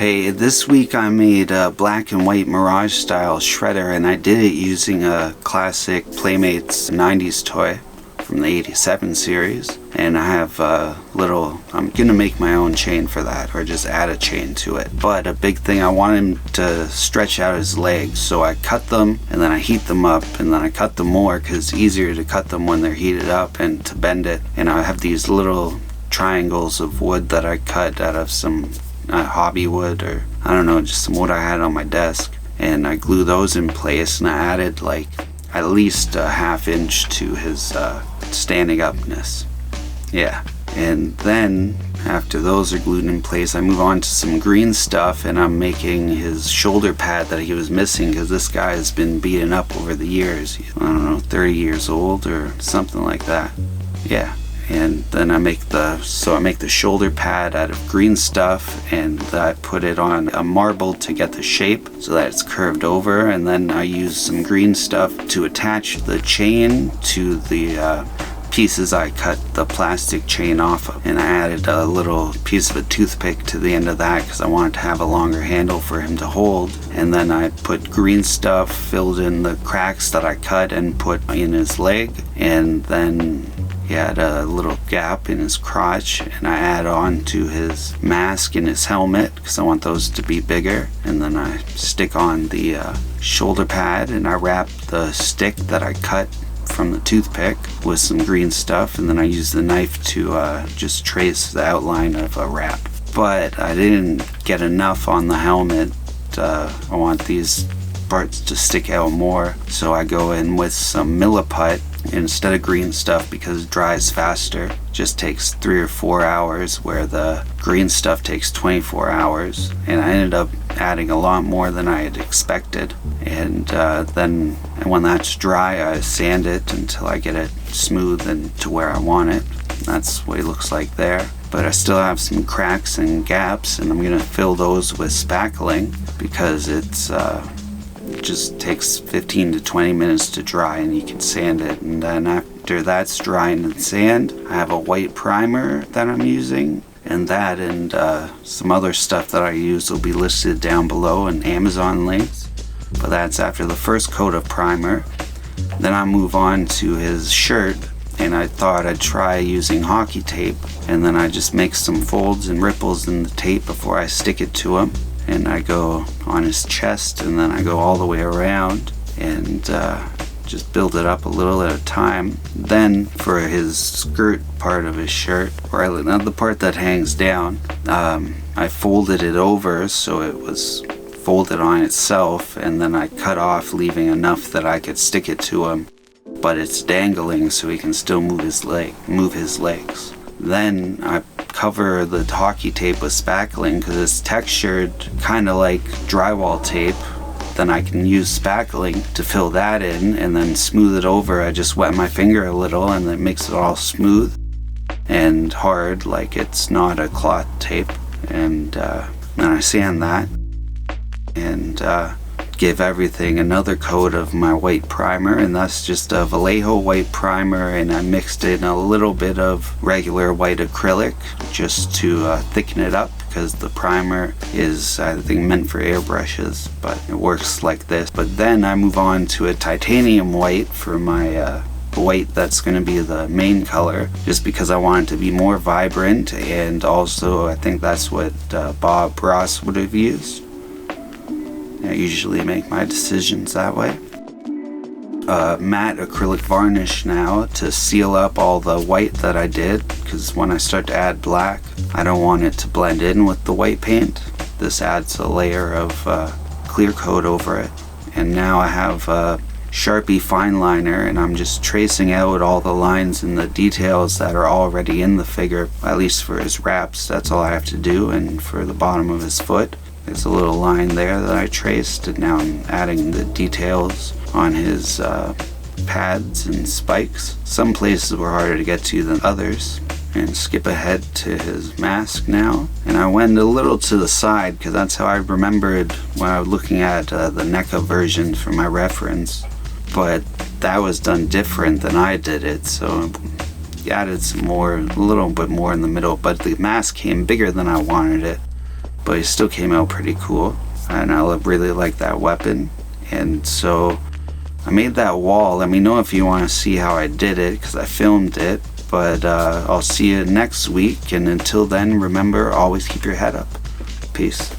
Hey, this week I made a black and white Mirage style shredder, and I did it using a classic Playmates 90s toy from the 87 series. And I have I'm gonna make my own chain for that, or just add a chain to it. But a big thing, I want him to stretch out his legs, so I cut them and then I heat them up and then I cut them more because it's easier to cut them when they're heated up and to bend it. And I have these little triangles of wood that I cut out of some hobby wood, or I don't know, just some wood I had on my desk, and I glue those in place, and I added like at least a ½ inch to his standing upness. Yeah, and then after those are glued in place, I move on to some green stuff, and I'm making his shoulder pad that he was missing because this guy has been beaten up over the years. I don't know, 30 years old or something like that. Yeah. And then I make the shoulder pad out of green stuff, and I put it on a marble to get the shape so that it's curved over, and then I use some green stuff to attach the chain to the pieces I cut the plastic chain off of. And I added a little piece of a toothpick to the end of that because I wanted to have a longer handle for him to hold. And then I put green stuff, filled in the cracks that I cut and put in his leg, and then he had a little gap in his crotch, and I add on to his mask and his helmet because I want those to be bigger. And then I stick on the shoulder pad, and I wrap the stick that I cut from the toothpick with some green stuff, and then I use the knife to just trace the outline of a wrap. But I didn't get enough on the helmet. I want these parts to stick out more, so I go in with some Milliput instead of green stuff because it dries faster. It just takes 3 or 4 hours, where the green stuff takes 24 hours. And I ended up adding a lot more than I had expected. And then when that's dry, I sand it until I get it smooth and to where I want it. That's what it looks like there. But I still have some cracks and gaps, and I'm gonna fill those with spackling because it's just takes 15 to 20 minutes to dry, and you can sand it. And then after that's dry and sand, I have a white primer that I'm using, and that and some other stuff that I use will be listed down below in Amazon links. But that's after the first coat of primer. Then I move on to his shirt, and I thought I'd try using hockey tape, and then I just make some folds and ripples in the tape before I stick it to him. And I go on his chest, and then I go all the way around and just build it up a little at a time. Then for his skirt part of his shirt, or not the part that hangs down, I folded it over so it was folded on itself, and then I cut off, leaving enough that I could stick it to him, but it's dangling so he can still move his legs. Then I cover the hockey tape with spackling because it's textured kind of like drywall tape. Then I can use spackling to fill that in and then smooth it over. I just wet my finger a little, and it makes it all smooth and hard like it's not a cloth tape. And then I sand that and give everything another coat of my white primer, and that's just a Vallejo white primer, and I mixed in a little bit of regular white acrylic just to thicken it up because the primer is, I think, meant for airbrushes, but it works like this. But then I move on to a titanium white for my white that's going to be the main color, just because I want it to be more vibrant, and also I think that's what Bob Ross would have used. I usually make my decisions that way. Matte acrylic varnish now to seal up all the white that I did, because when I start to add black, I don't want it to blend in with the white paint. This adds a layer of clear coat over it. And now I have a Sharpie fine liner, and I'm just tracing out all the lines and the details that are already in the figure, at least for his wraps. That's all I have to do. And for the bottom of his foot, there's a little line there that I traced, and now I'm adding the details on his pads and spikes. Some places were harder to get to than others. And skip ahead to his mask now. And I went a little to the side because that's how I remembered when I was looking at the NECA version for my reference. But that was done different than I did it, so added some more, a little bit more in the middle, but the mask came bigger than I wanted it. but he still came out pretty cool, and I really like that weapon. And so I made that wall. Let me know if you want to see how I did it, because I filmed it. But I'll see you next week, and until then, remember, always keep your head up. Peace.